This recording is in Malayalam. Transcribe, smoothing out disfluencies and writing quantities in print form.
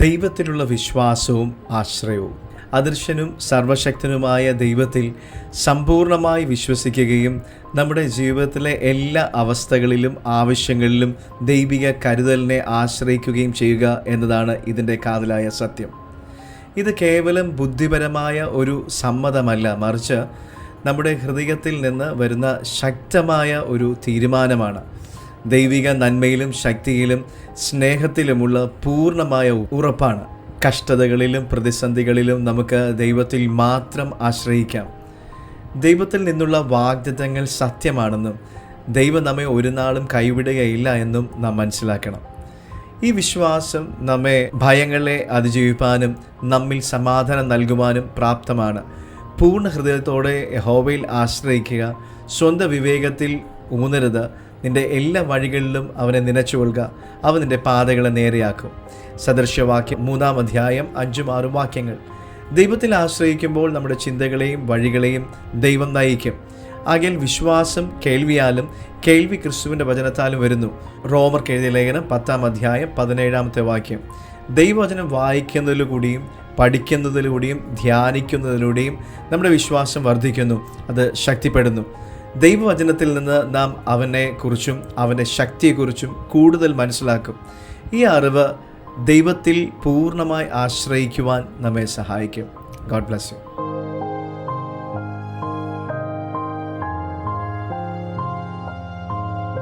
ദൈവത്തിലുള്ള വിശ്വാസവും ആശ്രയവും. അദൃശ്യനും സർവശക്തനുമായ ദൈവത്തിൽ സമ്പൂർണ്ണമായി വിശ്വസിക്കുകയും നമ്മുടെ ജീവിതത്തിലെ എല്ലാ അവസ്ഥകളിലും ആവശ്യങ്ങളിലും ദൈവിക കരുതലിനെ ആശ്രയിക്കുകയും ചെയ്യുക എന്നതാണ് ഇതിൻ്റെ കാതലായ സത്യം. ഇത് കേവലം ബുദ്ധിപരമായ ഒരു സമ്മതമല്ല, മറിച്ച് നമ്മുടെ ഹൃദയത്തിൽ നിന്ന് വരുന്ന ശക്തമായ ഒരു തീരുമാനമാണ്. ദൈവിക നന്മയിലും ശക്തിയിലും സ്നേഹത്തിലുമുള്ള പൂർണ്ണമായ ഉറപ്പാണ്. കഷ്ടതകളിലും പ്രതിസന്ധികളിലും നമുക്ക് ദൈവത്തിൽ മാത്രം ആശ്രയിക്കാം. ദൈവത്തിൽ നിന്നുള്ള വാഗ്ദത്തങ്ങൾ സത്യമാണെന്നും ദൈവം നമ്മെ ഒരു നാളും കൈവിടുകയില്ല എന്നും നാം മനസ്സിലാക്കണം. ഈ വിശ്വാസം നമ്മെ ഭയങ്ങളെ അതിജീവിപ്പാനും നമ്മിൽ സമാധാനം നൽകുവാനും പ്രാപ്തമാണ്. പൂർണ്ണ ഹൃദയത്തോടെ യഹോവയിൽ ആശ്രയിക്കുക. സ്വന്തം വിവേകത്തിൽ ഊന്നരുത്. നിൻ്റെ എല്ലാ വഴികളിലും അവനെ നനച്ചുകൊള്ളുക. അവൻ നിൻ്റെ പാതകളെ നേരെയാക്കും. സദൃശ്യവാക്യം 3-ാം അധ്യായം 5-6 വാക്യങ്ങൾ. ദൈവത്തിൽ ആശ്രയിക്കുമ്പോൾ നമ്മുടെ ചിന്തകളെയും വഴികളെയും ദൈവം നയിക്കും. ആകയാൽ വിശ്വാസം കേൾവിയാലും കേൾവി ക്രിസ്തുവിൻ്റെ വചനത്താലും വരുന്നു. റോമർക്ക് എഴുതിയ ലേഖനം 10-ാം അധ്യായം 17-ാമത്തെ വാക്യം. ദൈവവചനം വായിക്കുന്നതിലൂടെയും പഠിക്കുന്നതിലൂടെയും ധ്യാനിക്കുന്നതിലൂടെയും നമ്മുടെ വിശ്വാസം വർദ്ധിക്കുന്നു, അത് ശക്തിപ്പെടുന്നു. ദൈവവചനത്തിൽ നിന്ന് നാം അവനെക്കുറിച്ചും അവൻ്റെ ശക്തിയെക്കുറിച്ചും കൂടുതൽ മനസ്സിലാക്കും. ഈ അറിവ് ദൈവത്തിൽ പൂർണ്ണമായി ആശ്രയിക്കുവാൻ നമ്മെ സഹായിക്കും. God bless you.